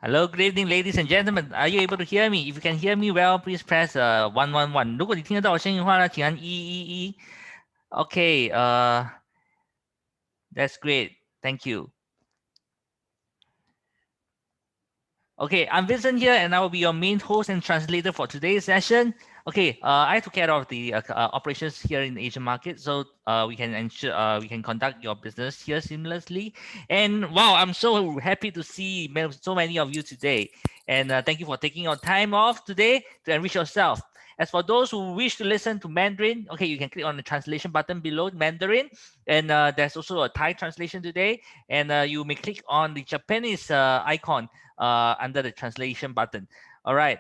Hello, good evening, ladies and gentlemen. Are you able to hear me? If you can hear me well, please press 111. 如果你听得到我声音的话呢，请按111。Okay, that's great. Thank you. Okay, I'm Vincent here, and I will be your main host and translator for today's session. Okay, I took care of the operations here in the Asian market, so we can ensure we can conduct your business here seamlessly. And wow, I'm so happy to see so many of you today. And thank you for taking your time off today to enrich yourself. As for those who wish to listen to Mandarin, okay, you can click on the translation button below Mandarin, and there's also a Thai translation today. And you may click on the Japanese icon under the translation button. All right.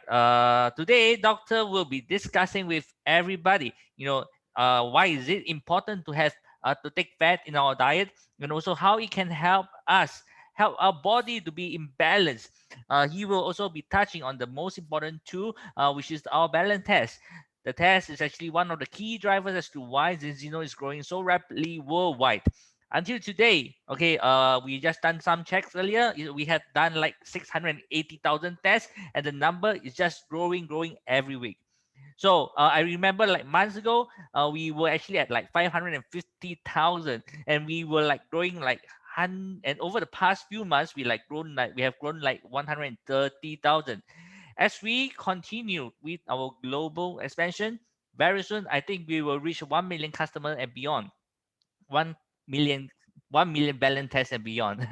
Today, Doctor will be discussing with everybody. Why is it important to have to take fat in our diet, and also how it can help us help our body to be in balance. He will also be touching on the most important tool, which is our balance test. The test is actually one of the key drivers as to why Zinzino is growing so rapidly worldwide. Until today, okay, we just done some checks earlier. We had done like 680,000 tests, and the number is just growing every week. So I remember like months ago, we were actually at like 550,000, and we were like growing like and over the past few months, we have grown like 130,000. As we continue with our global expansion, very soon I think we will reach 1 million customers and beyond. 1 million 1 million balance tests and beyond.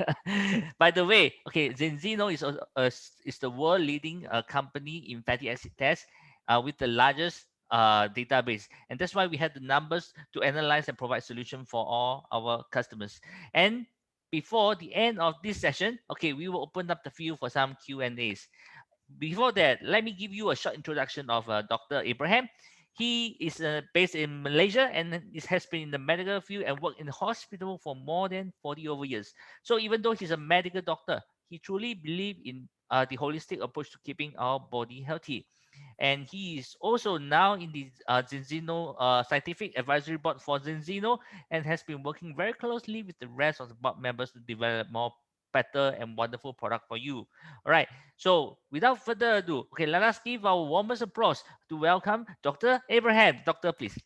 By the way, okay, Zenzino is the world leading company in fatty acid tests with the largest database, and that's why we have the numbers to analyze and provide solution for all our customers. And before the end of this session, okay, we will open up the field for some Q&As. Before that, let me give you a short introduction of Dr. Abraham. He is based in Malaysia and has been in the medical field and worked in the hospital for more than 40 over years. So even though he's a medical doctor, he truly believes in the holistic approach to keeping our body healthy. And he is also now in the Zinzino scientific advisory board for Zinzino, and has been working very closely with the rest of the board members to develop more better and wonderful product for you. All right. So without further ado, okay, let us give our warmest applause to welcome Dr. Abraham. Doctor, please.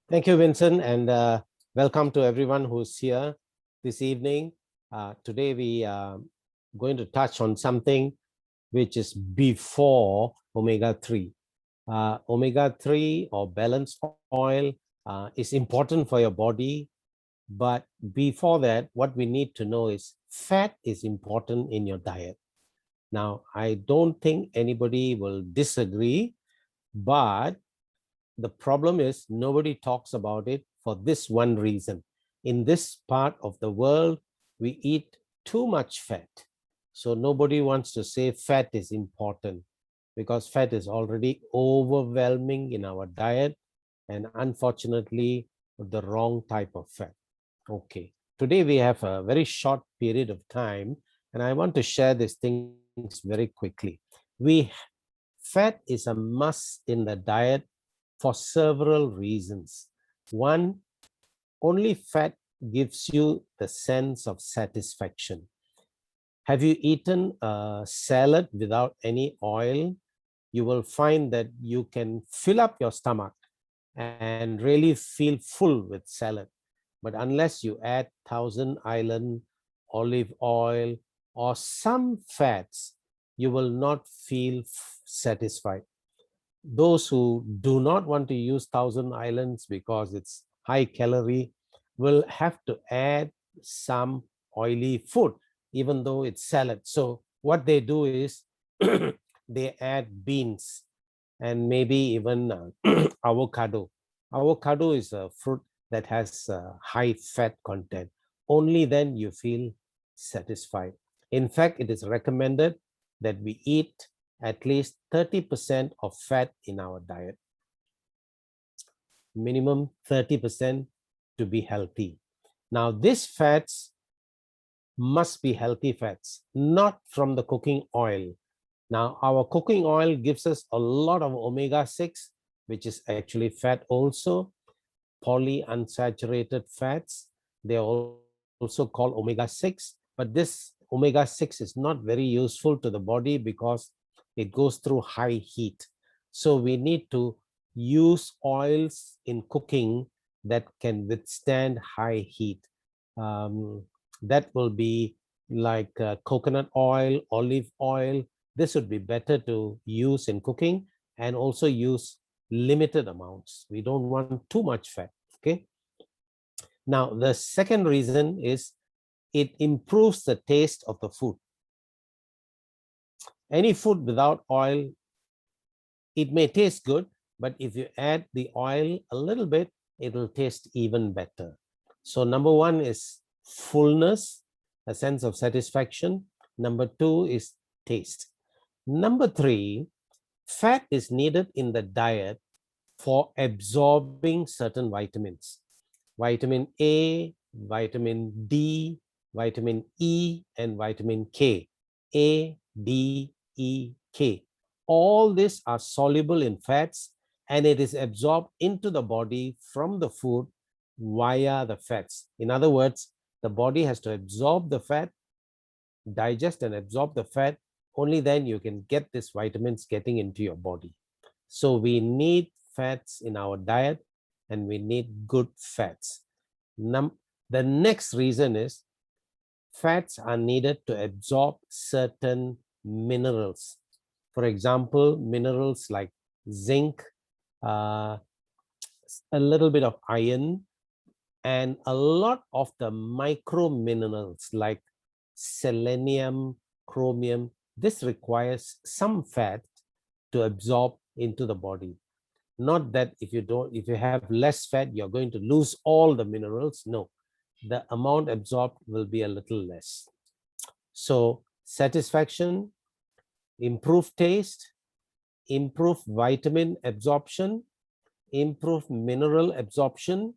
Thank you, Vincent, and welcome to everyone who's here this evening. Today we are going to touch on something which is before omega-3. Omega-3 or balanced oil is important for your body, but before that, what we need to know is fat is important in your diet. Now, I don't think anybody will disagree, but the problem is nobody talks about it for this one reason. In this part of the world, we eat too much fat. So nobody wants to say fat is important because fat is already overwhelming in our diet, and unfortunately, the wrong type of fat. Okay, today we have a very short period of time, and I want to share these things very quickly. Fat is a must in the diet for several reasons. One, only fat gives you the sense of satisfaction. Have you eaten a salad without any oil? You will find that you can fill up your stomach and really feel full with salad. But unless you add Thousand Island, olive oil, or some fats, you will not feel satisfied. Those who do not want to use Thousand Islands because it's high calorie will have to add some oily food, even though it's salad. So what they do is they add beans and maybe even avocado. Avocado is a fruit that has high fat content. Only then you feel satisfied. In fact, it is recommended that we eat at least 30% of fat in our diet. Minimum 30% to be healthy. Now, these fats must be healthy fats, not from the cooking oil. Now, our cooking oil gives us a lot of omega-6, which is actually fat also. Polyunsaturated fats, they are also called omega-6, but this omega-6 is not very useful to the body because it goes through high heat. So we need to use oils in cooking that can withstand high heat. That will be like coconut oil, olive oil. This would be better to use in cooking, and also use limited amounts. We don't want too much fat, okay? Now, the second reason is it improves the taste of the food. Any food without oil, it may taste good, but if you add the oil a little bit, it'll taste even better. So number one is fullness, a sense of satisfaction. Number two is taste. Number three, fat is needed in the diet for absorbing certain vitamins. Vitamin A, vitamin D, vitamin E, and vitamin K. A, D, E, K. All these are soluble in fats, and it is absorbed into the body from the food via the fats. In other words, the body has to absorb the fat, digest and absorb the fat. Only then you can get these vitamins getting into your body. So we need fats in our diet, and we need good fats. The next reason is fats are needed to absorb certain minerals. For example, minerals like zinc, a little bit of iron, and a lot of the micro minerals like selenium, chromium. This requires some fat to absorb into the body. Not that if you have less fat, you're going to lose all the minerals. No, the amount absorbed will be a little less. So satisfaction, improved taste, improved vitamin absorption, improved mineral absorption.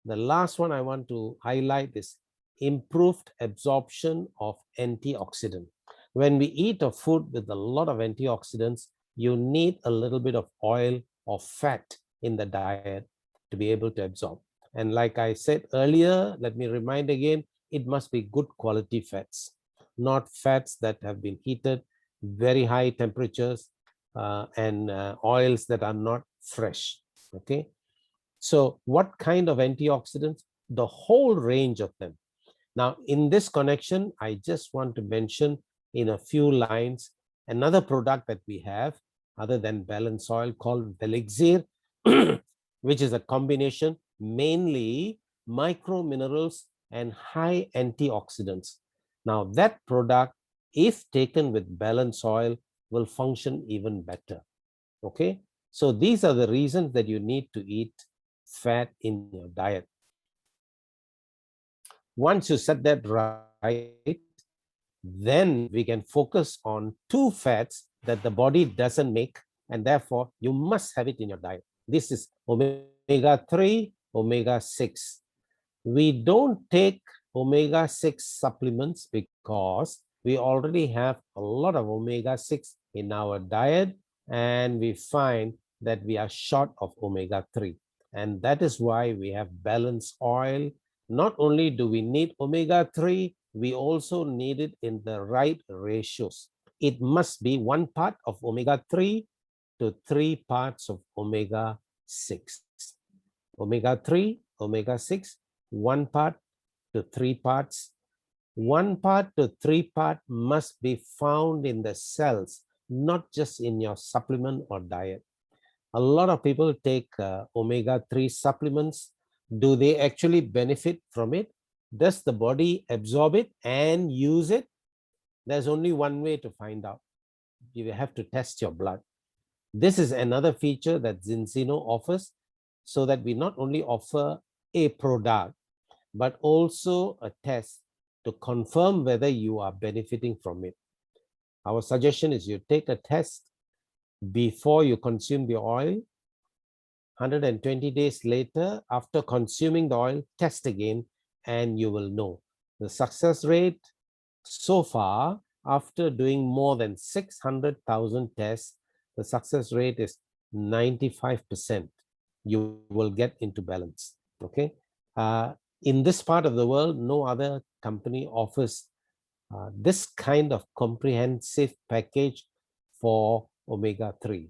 The last one I want to highlight is improved absorption of antioxidant. When we eat a food with a lot of antioxidants, you need a little bit of oil or fat in the diet to be able to absorb. And like I said earlier, let me remind again, it must be good quality fats, not fats that have been heated, very high temperatures, and oils that are not fresh, okay? So what kind of antioxidants? The whole range of them. Now, in this connection, I just want to mention in a few lines another product that we have other than balance oil called Velixir, which is a combination mainly micro minerals and high antioxidants. Now, that product, if taken with balance oil, will function even better. Okay, so these are the reasons that you need to eat fat in your diet. Once you set that right, then we can focus on two fats that the body doesn't make, and therefore you must have it in your diet. This is omega-3, omega-6. We don't take omega-6 supplements because we already have a lot of omega-6 in our diet, and we find that we are short of omega-3. And that is why we have balanced oil. Not only do we need omega-3, we also need it in the right ratios. It must be 1 part of omega-3 to 3 parts of omega-6. Omega-3, omega-6, 1 part to 3 parts. 1 part to 3 part must be found in the cells, not just in your supplement or diet. A lot of people take omega-3 supplements. Do they actually benefit from it? Does the body absorb it and use it? There's only one way to find out. You have to test your blood. This is another feature that Zinzino offers, so that we not only offer a product, but also a test to confirm whether you are benefiting from it. Our suggestion is you take a test before you consume the oil. 120 days later, after consuming the oil, test again, and you will know. The success rate so far, after doing more than 600,000 tests, the success rate is 95%. You will get into balance, okay? In this part of the world, no other company offers this kind of comprehensive package for omega-3.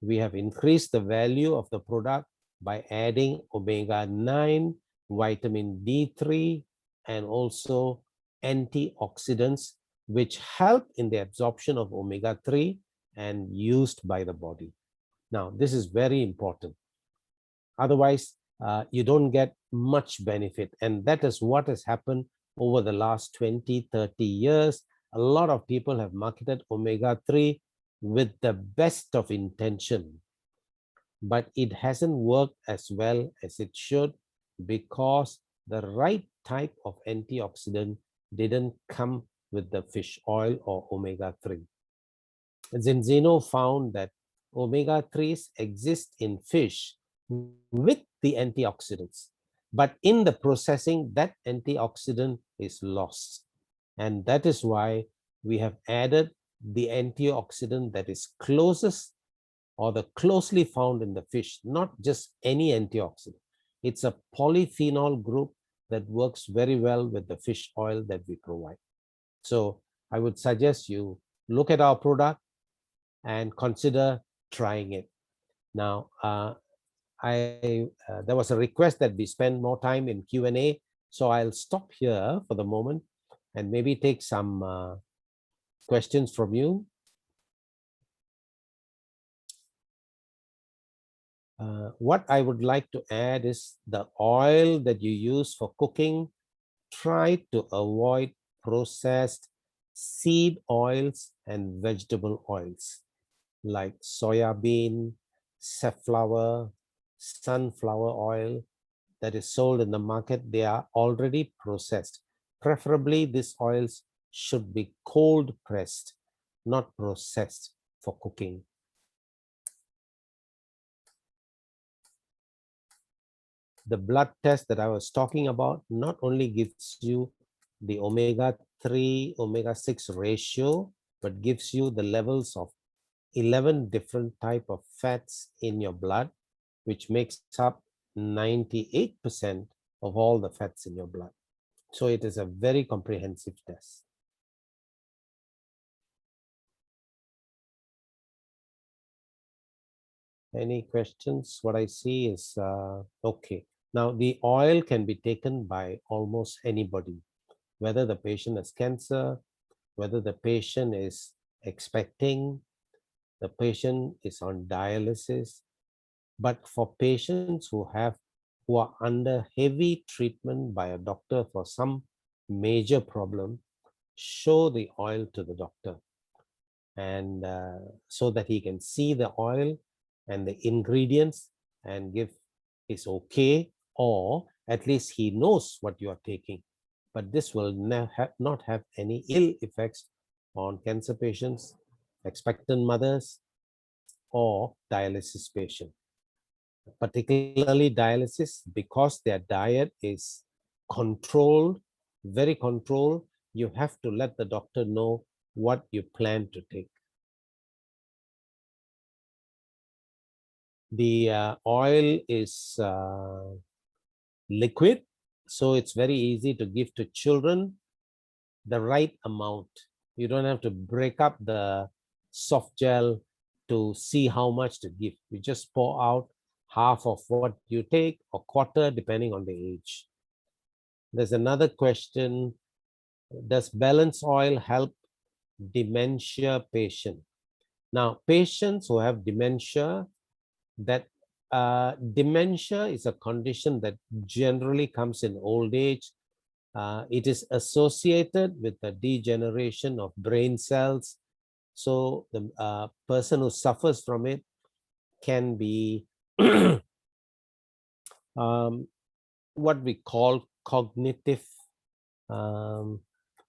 We have increased the value of the product by adding omega-9, vitamin D3, and also antioxidants, which help in the absorption of omega-3 and used by the body. Now, this is very important. Otherwise, you don't get much benefit. And that is what has happened over the last 20, 30 years. A lot of people have marketed omega-3 with the best of intention, but it hasn't worked as well as it should because the right type of antioxidant didn't come with the fish oil or omega-3. Zinzino found that omega-3s exist in fish with the antioxidants, but in the processing, that antioxidant is lost. And that is why we have added the antioxidant that is closest or the closely found in the fish, not just any antioxidant. It's a polyphenol group that works very well with the fish oil that we provide. So I would suggest you look at our product and consider trying it. Now, there was a request that we spend more time in Q&A, so I'll stop here for the moment and maybe take some questions from you. What I would like to add is the oil that you use for cooking, try to avoid processed seed oils and vegetable oils like soya bean, safflower, sunflower oil that is sold in the market. They are already processed. Preferably, these oils should be cold pressed, not processed for cooking. The blood test that I was talking about not only gives you the omega-3, omega-6 ratio, but gives you the levels of 11 different type of fats in your blood, which makes up 98% of all the fats in your blood. So it is a very comprehensive test. Any questions? What I see is, okay. Now, the oil can be taken by almost anybody, whether the patient has cancer, whether the patient is expecting, the patient is on dialysis. But for patients who are under heavy treatment by a doctor for some major problem, show the oil to the doctor, and so that he can see the oil and the ingredients and give is okay, or at least he knows what you are taking. But this will not have any ill effects on cancer patients, expectant mothers, or dialysis patients. Particularly dialysis, because their diet is controlled, very controlled, you have to let the doctor know what you plan to take. The oil is liquid, so it's very easy to give to children, the right amount. You don't have to break up the soft gel to see how much to give. You just pour out half of what you take or quarter, depending on the age. There's another question. Does balance oil help dementia patient? Now, patients who have dementia, dementia is a condition that generally comes in old age. It is associated with the degeneration of brain cells. So the person who suffers from it can be what we call cognitive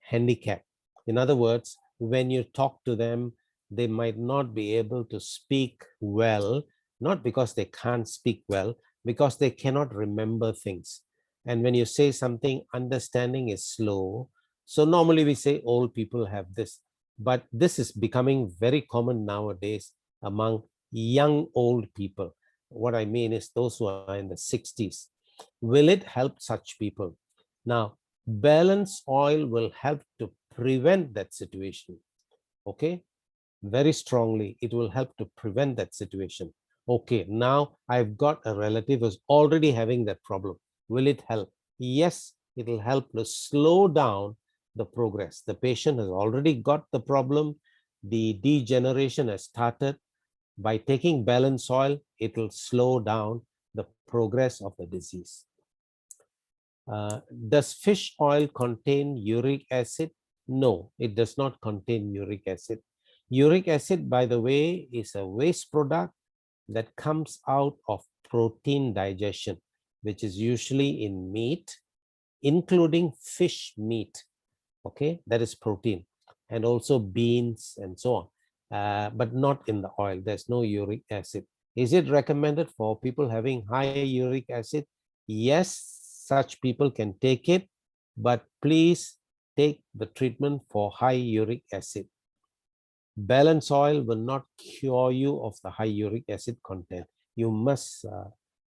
handicap. In other words, when you talk to them, they might not be able to speak well, not because they can't speak well, because they cannot remember things. And when you say something, understanding is slow. So normally we say old people have this, but this is becoming very common nowadays among young old people. What I mean is those who are in the 60s. Will it help such people? Now, balance oil will help to prevent that situation. Okay, very strongly, it will help to prevent that situation. Okay, now I've got a relative who's already having that problem. Will it help? Yes, it will help to slow down the progress. The patient has already got the problem. The degeneration has started. By taking balanced soil, it will slow down the progress of the disease. Does fish oil contain uric acid? No, it does not contain uric acid. Uric acid, by the way, is a waste product that comes out of protein digestion, which is usually in meat, including fish meat. Okay, that is protein, and also beans and so on, but not in the oil. There's no uric acid. Is it recommended for people having high uric acid? Yes, such people can take it, but please take the treatment for high uric acid. Balanced oil will not cure you of the high uric acid content. You must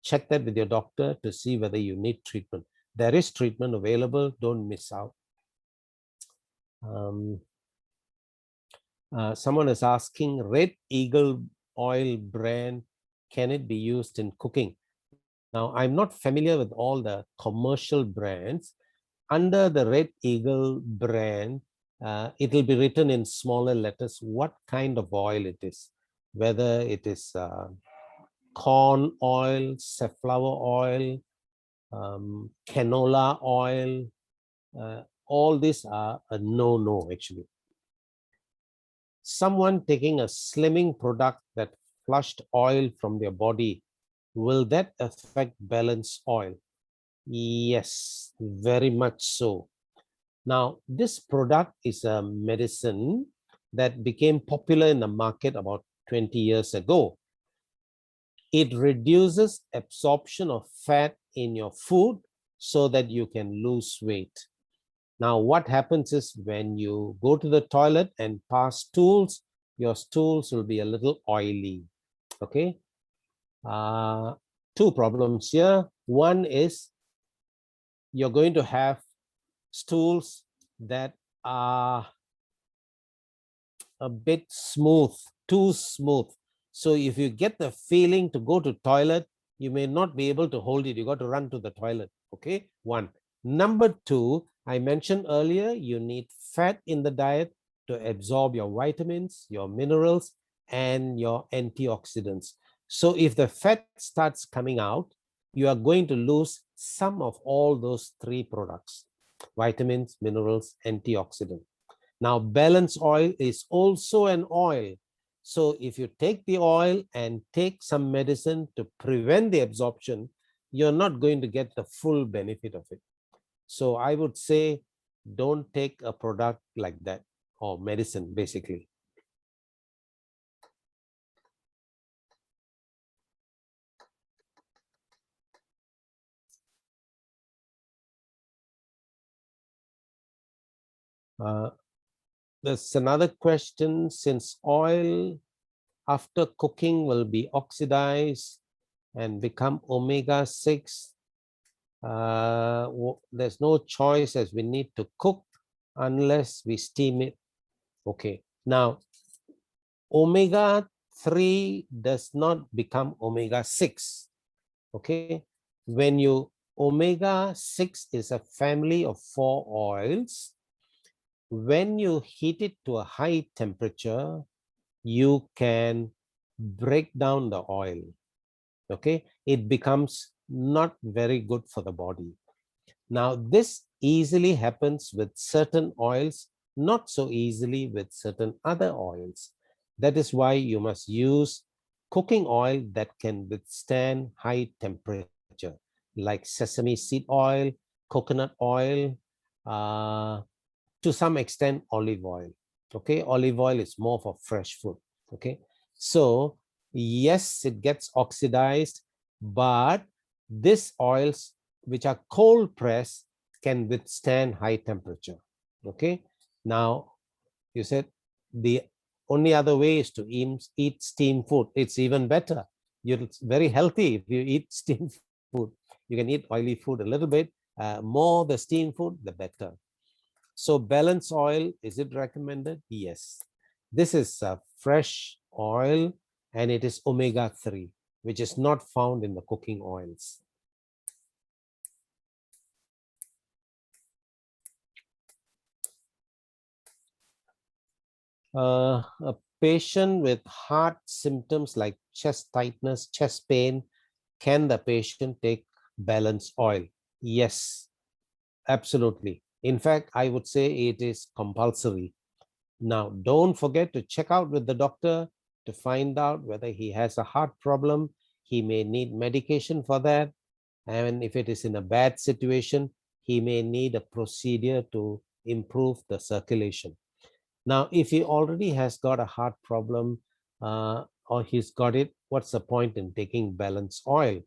check that with your doctor to see whether you need treatment. There is treatment available, don't miss out. Someone is asking, Red Eagle oil brand, can it be used in cooking? Now, I'm not familiar with all the commercial brands. Under the Red Eagle brand, it will be written in smaller letters what kind of oil it is, whether it is corn oil, safflower oil, canola oil. All these are a no-no, actually. Someone taking a slimming product that flushed oil from their body, will that affect balanced oil? Yes, very much so. Now, this product is a medicine that became popular in the market about 20 years ago. It reduces absorption of fat in your food so that you can lose weight. Now, what happens is when you go to the toilet and pass stools, your stools will be a little oily. Okay. Two problems here. One is you're going to have stools that are a bit smooth, too smooth. So if you get the feeling to go to toilet, you may not be able to hold it. You got to run to the toilet. Okay, one. Number two, I mentioned earlier, you need fat in the diet to absorb your vitamins, your minerals, and your antioxidants. So if the fat starts coming out, you are going to lose some of all those three products: vitamins, minerals, antioxidants. Now, balanced oil is also an oil. So if you take the oil and take some medicine to prevent the absorption, you're not going to get the full benefit of it. So I would say, don't take a product like that, or medicine, basically. There's another question. Since oil after cooking will be oxidized and become omega-6, there's no choice, as we need to cook unless we steam it. Okay, now omega-3 does not become omega-6. Okay, when you omega-6 is a family of 4 oils. When you heat it to a high temperature, you can break down the oil. Okay, it becomes not very good for the body. Now, this easily happens with certain oils, not so easily with certain other oils. That is why you must use cooking oil that can withstand high temperature, like sesame seed oil, coconut oil, to some extent olive oil. Okay, olive oil is more for fresh food. Okay, so yes, it gets oxidized, but these oils, which are cold pressed, can withstand high temperature. Okay, now you said the only other way is to eat steamed food. It's even better. You're very healthy if you eat steamed food. You can eat oily food a little bit. More the steamed food, the better. So balance oil, is it recommended? Yes. This is a fresh oil and it is omega-3, which is not found in the cooking oils. A patient with heart symptoms like chest tightness, chest pain, can the patient take balance oil? Yes, absolutely. In fact, I would say it is compulsory. Now, don't forget to check out with the doctor to find out whether he has a heart problem. He may need medication for that. And if it is in a bad situation, he may need a procedure to improve the circulation. Now, if he already has got a heart problem or he's got it, what's the point in taking balance oil?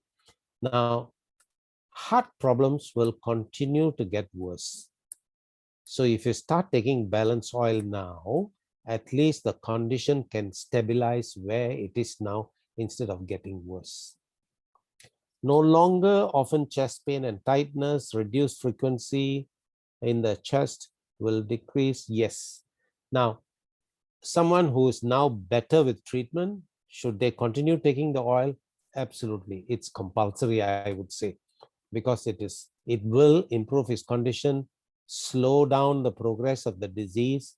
Now, heart problems will continue to get worse. So if you start taking balance oil now, at least the condition can stabilize where it is now instead of getting worse. No longer often chest pain and tightness, reduced frequency in the chest will decrease. Yes. Now, someone who is now better with treatment, should they continue taking the oil? Absolutely. It's compulsory, I would say, because it will improve his condition, slow down the progress of the disease,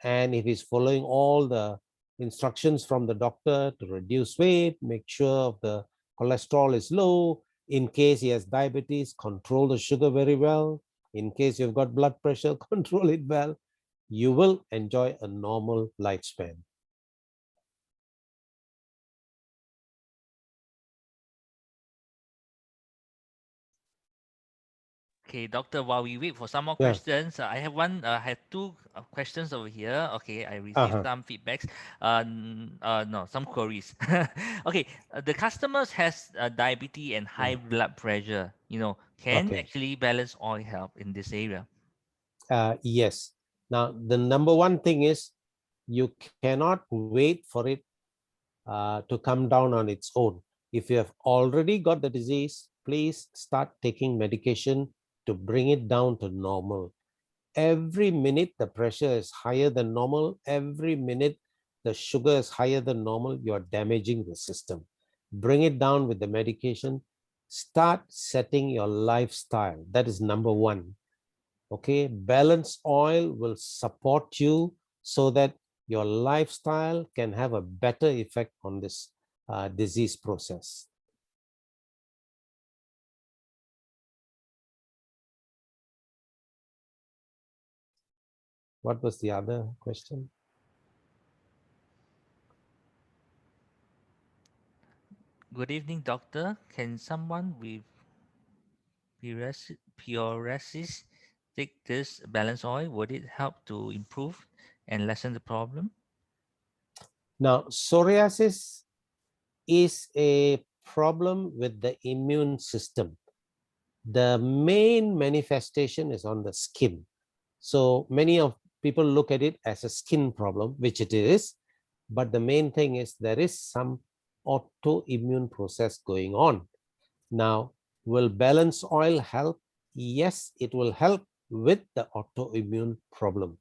and if he's following all the instructions from the doctor to reduce weight, make sure the cholesterol is low, in case he has diabetes, control the sugar very well, in case you've got blood pressure, control it well, you will enjoy a normal lifespan. Okay, doctor, while we wait for some more Yeah. questions, I have two questions over here. Okay, I received Uh-huh. some feedbacks. No, some queries. Okay, the customers has diabetes and high blood pressure. Can Okay. actually balance oil help in this area? Yes. Now, the number one thing is you cannot wait for it to come down on its own. If you have already got the disease, please start taking medication to bring it down to normal. Every minute the pressure is higher than normal, every minute the sugar is higher than normal, you're damaging the system. Bring it down with the medication. Start setting your lifestyle. That is number one. Okay, balance oil will support you so that your lifestyle can have a better effect on this disease process. What was the other question? Good evening, doctor. Can someone with psoriasis take this balance oil? Would it help to improve and lessen the problem? Now, psoriasis is a problem with the immune system. The main manifestation is on the skin. So many of people look at it as a skin problem, which it is, but the main thing is there is some autoimmune process going on. Now, will balance oil help? Yes, it will help with the autoimmune problem.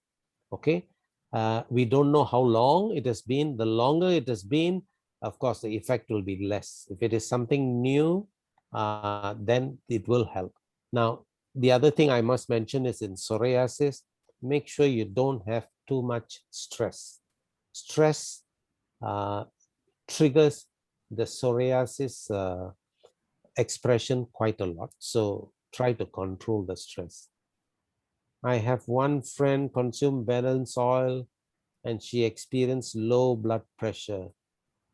Okay. We don't know how long it has been. The longer it has been, of course, the effect will be less. If it is something new, then it will help. Now, the other thing I must mention is in psoriasis, make sure you don't have too much stress. Stress triggers the psoriasis expression quite a lot. So try to control the stress. I have one friend consume balance oil and she experienced low blood pressure.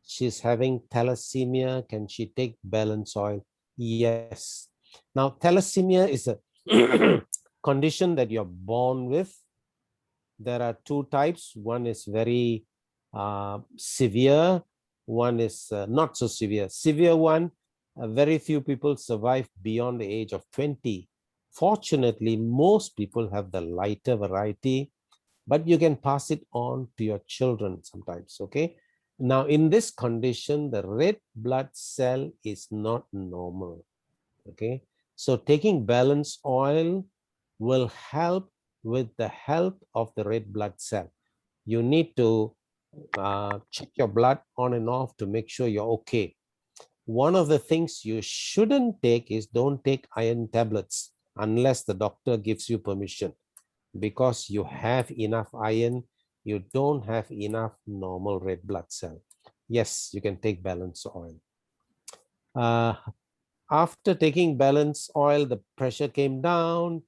She's having thalassemia. Can she take balance oil? Yes. Now, thalassemia is a condition that you're born with. There are two types. One is very severe. One is not so severe. Severe one, very few people survive beyond the age of 20. Fortunately, most people have the lighter variety, but you can pass it on to your children sometimes, okay? Now, in this condition, the red blood cell is not normal, okay? So taking balance oil will help with the help of the red blood cell. You need to check your blood on and off to make sure you're okay. One of the things you shouldn't take is don't take iron tablets unless the doctor gives you permission, because you have enough iron, you don't have enough normal red blood cell. Yes, you can take balance oil. After taking balance oil, the pressure came down.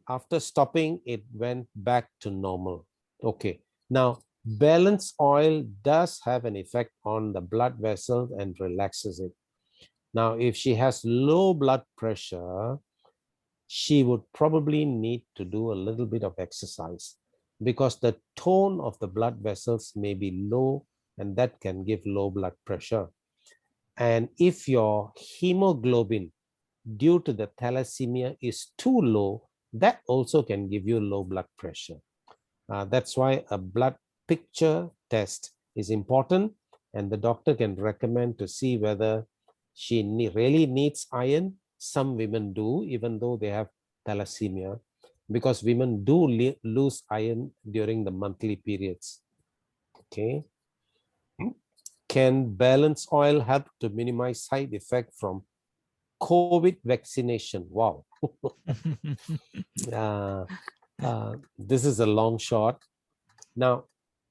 After stopping, it went back to normal. Okay, now balance oil does have an effect on the blood vessels and relaxes it. Now, if she has low blood pressure, she would probably need to do a little bit of exercise, because the tone of the blood vessels may be low, and that can give low blood pressure. And if your hemoglobin due to the thalassemia is too low, that also can give you low blood pressure. That's why a blood picture test is important, and the doctor can recommend to see whether she really needs iron. Some women do, even though they have thalassemia, because women do lose iron during the monthly periods. Okay. Can balance oil help to minimize side effect from COVID vaccination? Wow. uh, this is a long shot. Now,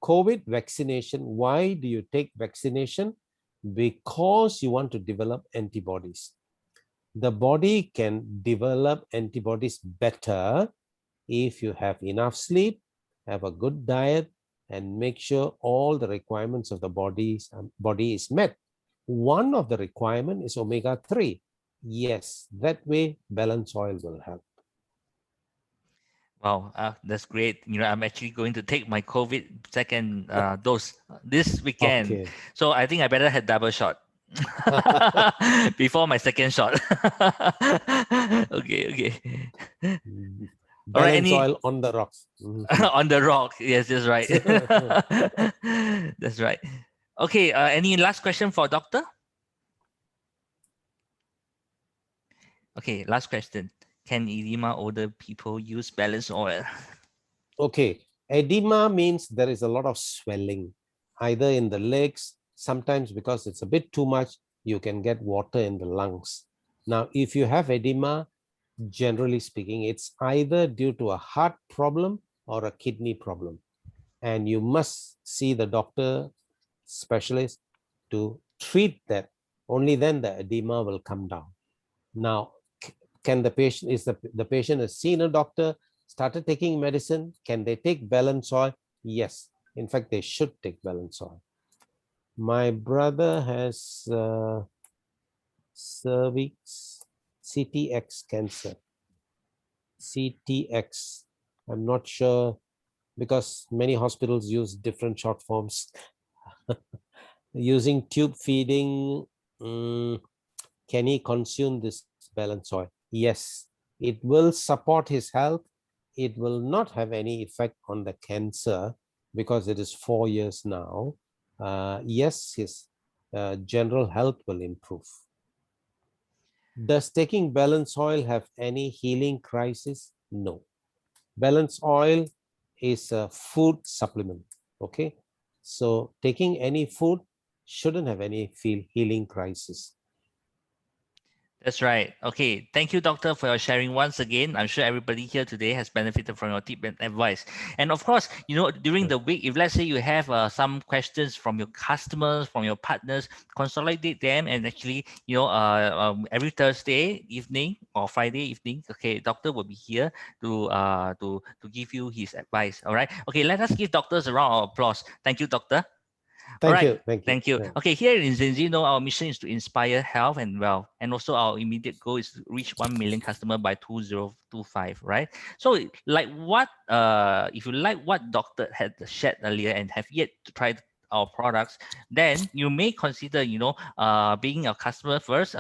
COVID vaccination, why do you take vaccination? Because you want to develop antibodies. The body can develop antibodies better if you have enough sleep, have a good diet, and make sure all the requirements of the body is met. One of the requirement is omega-3. Yes, that way balance oil will help. Wow, that's great. I'm actually going to take my COVID second dose this weekend. Okay. So I think I better have double shot before my second shot. Okay, okay. All right, Balance any oil on the rocks. Mhm. on the rock. Yes, that's right. That's right. Okay, any last question for doctor? Okay, last question. Can edema older people use balance oil? Okay, edema means there is a lot of swelling, either in the legs, sometimes because it's a bit too much, you can get water in the lungs. Now, if you have edema, generally speaking, it's either due to a heart problem or a kidney problem. And you must see the doctor specialist to treat that. Only then the edema will come down. Now, can the patient, is the patient has seen a doctor, started taking medicine, can they take balance oil? Yes, in fact, they should take balance oil. My brother has cervix CTX cancer. CTX, I'm not sure, because many hospitals use different short forms. Using tube feeding, can he consume this balance oil? Yes, it will support his health. It will not have any effect on the cancer because it is 4 years now. Yes, his general health will improve. Does taking balance oil have any healing crisis? No. Balance oil is a food supplement. Okay. So taking any food shouldn't have any healing crisis. That's right. Okay. Thank you, doctor, for your sharing once again. I'm sure everybody here today has benefited from your tip and advice. And of course, during the week, if let's say you have some questions from your customers, from your partners, consolidate them, and actually, every Thursday evening or Friday evening, okay, doctor will be here to give you his advice. All right. Okay. Let us give doctors a round of applause. Thank you, doctor. All Thank right. you. Thank you. Thank you. Yeah. Okay, here in Zenzino, our mission is to inspire health and wealth. And also our immediate goal is to reach 1 million customer by 2025, right? So like what if you like what doctor had shared earlier and have yet to try our products, then you may consider, being our customer first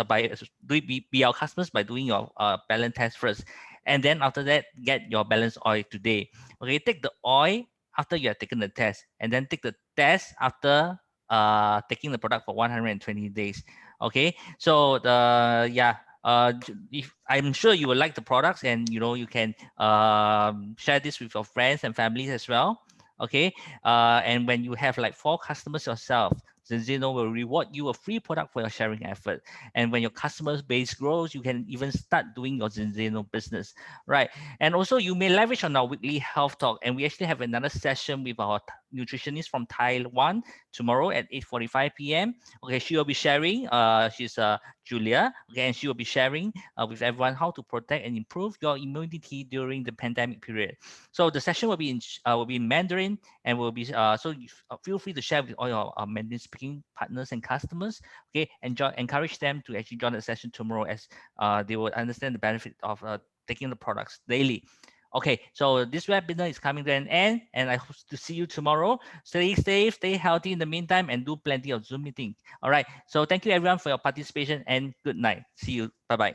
be our customers by doing your balance test first. And then after that, get your balance oil today. Okay, take the oil after you have taken the test, and then take the test after taking the product for 120 days. Okay, so if I'm sure you will like the products, and you can share this with your friends and families as well. Okay, and when you have like 4 customers yourself, Zenziano will reward you a free product for your sharing effort. And when your customer base grows, you can even start doing your Zenziano business, right? And also you may leverage on our weekly health talk. And we actually have another session with our nutritionist from Taiwan tomorrow at 8:45 p.m. Okay, she will be sharing, she's Julia, okay, and she will be sharing with everyone how to protect and improve your immunity during the pandemic period. So the session will be in Mandarin, and will be so you, feel free to share with all your Mandarin speaking partners and customers. Okay, encourage them to actually join the session tomorrow, as they will understand the benefit of taking the products daily. Okay, so this webinar is coming to an end, and I hope to see you tomorrow. Stay safe, stay healthy in the meantime, and do plenty of Zoom meeting. All right, so thank you everyone for your participation, and good night. See you. Bye bye.